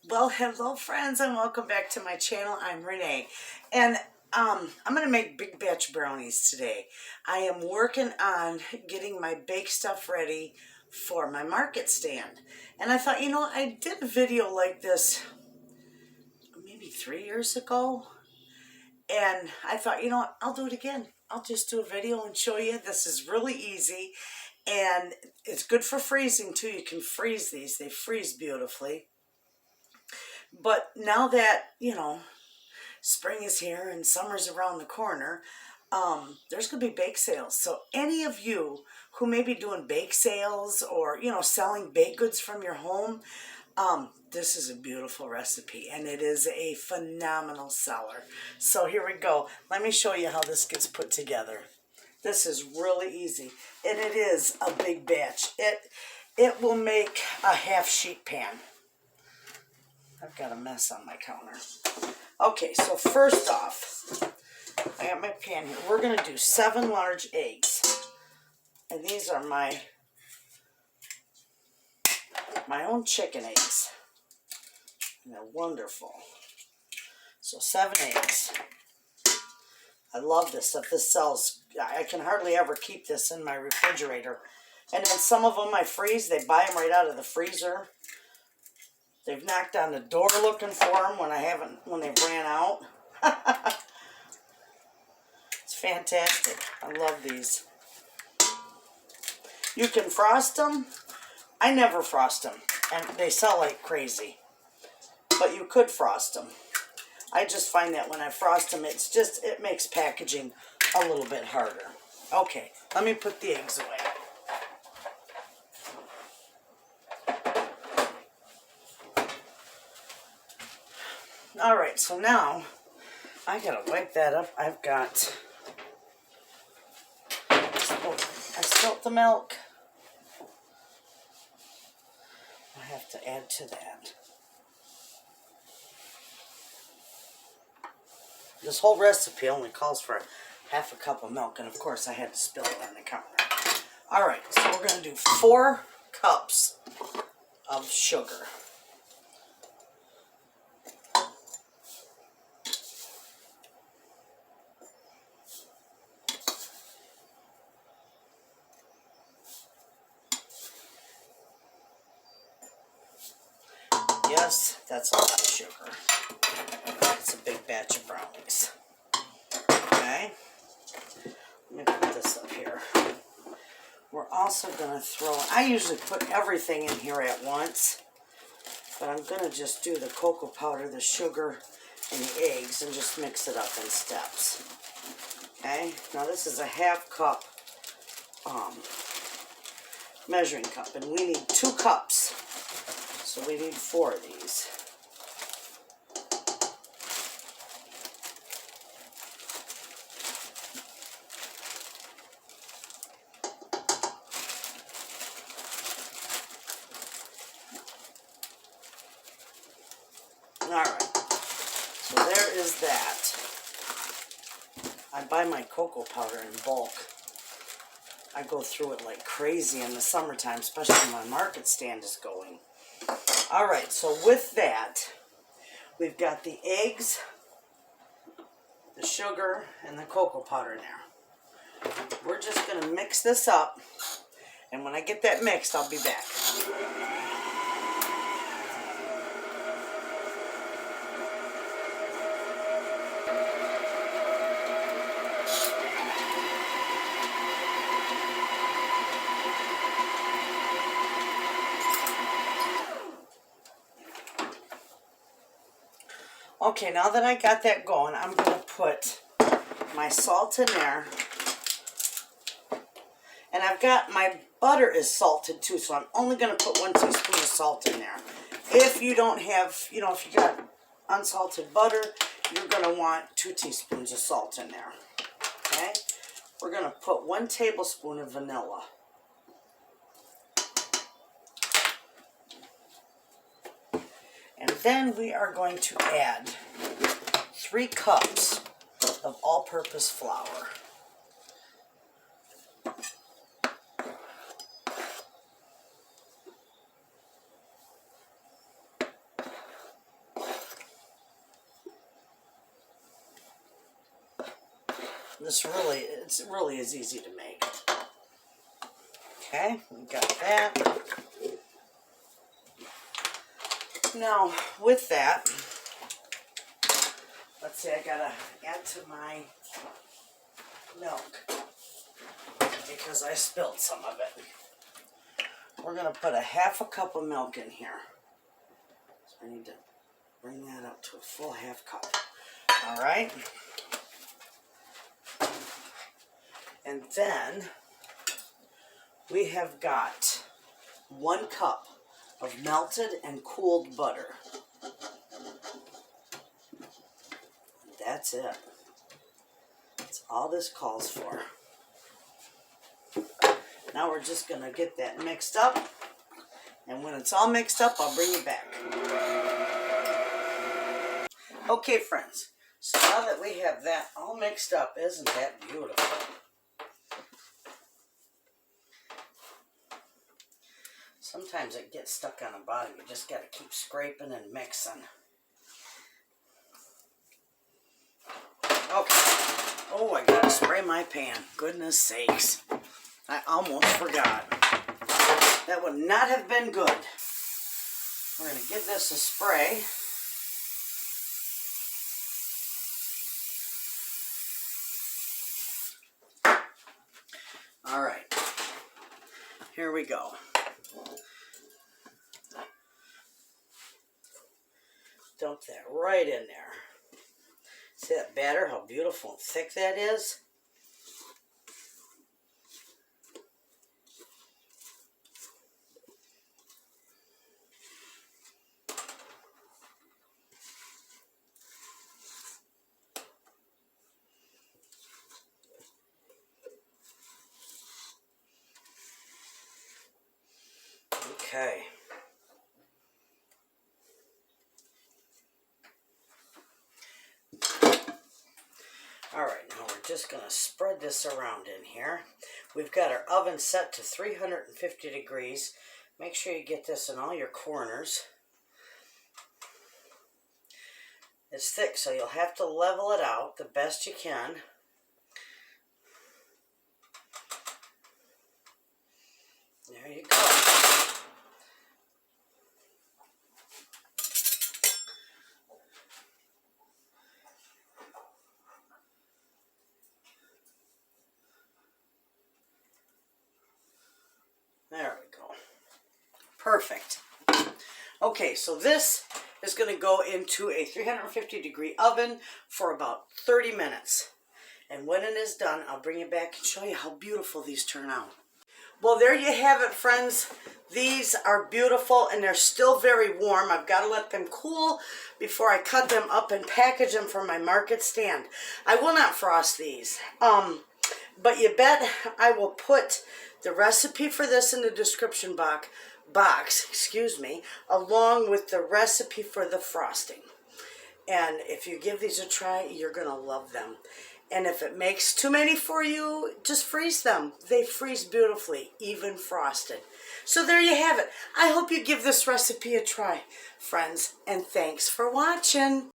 Well, hello friends and welcome back to my channel. I'm Renee and I'm going to make big batch brownies today. I am working on getting my bake stuff ready for my market stand. And I thought, I did a video like this maybe 3 years ago. And I thought, I'll do it again. I'll just do a video and show you. This is really easy and it's good for freezing too. You can freeze these. They freeze beautifully. But now that, spring is here and summer's around the corner, there's going to be bake sales. So any of you who may be doing bake sales or, selling baked goods from your home, this is a beautiful recipe and it is a phenomenal seller. So here we go. Let me show you how this gets put together. This is really easy and it is a big batch. It will make a half sheet pan. I've got a mess on my counter. Okay, so first off, I got my pan here. We're going to do 7 large eggs. And these are my own chicken eggs. And they're wonderful. So 7 eggs. I love this stuff. This sells. I can hardly ever keep this in my refrigerator. And then some of them I freeze. They buy them right out of the freezer. They've knocked on the door looking for them when they ran out. It's fantastic. I love these. You can frost them. I never frost them, and they sell like crazy. But you could frost them. I just find that when I frost them, it makes packaging a little bit harder. Okay, let me put the eggs away. All right, so now I gotta wipe that up. I spilt the milk. I have to add to that. This whole recipe only calls for half a cup of milk, and of course I had to spill it on the counter. All right, so we're gonna do 4 cups of sugar. Yes, that's a lot of sugar. It's a big batch of brownies. Okay, let me put this up here. We're also going to throw, I usually put everything in here at once, but I'm going to just do the cocoa powder, the sugar, and the eggs and just mix it up in steps. Okay, now this is a half cup measuring cup, and we need 2 cups. So we need 4 of these. All right, so there is that. I buy my cocoa powder in bulk. I go through it like crazy in the summertime, especially when my market stand is going. All right, so with that, we've got the eggs, the sugar, and the cocoa powder in there. We're just going to mix this up, and when I get that mixed, I'll be back. Okay, now that I got that going, I'm going to put my salt in there. And I've got my butter is salted too, so I'm only going to put 1 teaspoon of salt in there. If you don't have, if you got unsalted butter, you're going to want 2 teaspoons of salt in there. Okay? We're going to put 1 tablespoon of vanilla. And then we are going to add 3 cups of all-purpose flour. This really, it really is easy to make. Okay, we got that. Now, with that, let's see, I gotta add to my milk because I spilled some of it. We're gonna put a half a cup of milk in here. So I need to bring that up to a full half cup. All right. And then we have got 1 cup of melted and cooled butter. That's it. That's all this calls for. Now we're just going to get that mixed up. And when it's all mixed up, I'll bring it back. Okay, friends. So now that we have that all mixed up, isn't that beautiful? Sometimes it gets stuck on the bottom. You just got to keep scraping and mixing. Okay. Oh, I got to spray my pan. Goodness sakes. I almost forgot. That would not have been good. We're going to give this a spray. All right. Here we go. Dump that right in there. See that batter, how beautiful and thick that is? Okay. Alright, now we're just going to spread this around in here. We've got our oven set to 350 degrees. Make sure you get this in all your corners. It's thick, so you'll have to level it out the best you can. There you go. There we go. Perfect. Okay, so this is going to go into a 350 degree oven for about 30 minutes. And when it is done, I'll bring it back and show you how beautiful these turn out. Well, there you have it, friends. These are beautiful and they're still very warm. I've got to let them cool before I cut them up and package them for my market stand. I will not frost these. But you bet I will put the recipe for this in the description box, along with the recipe for the frosting. And if you give these a try, you're going to love them. And if it makes too many for you, just freeze them. They freeze beautifully, even frosted. So there you have it. I hope you give this recipe a try, friends. And thanks for watching.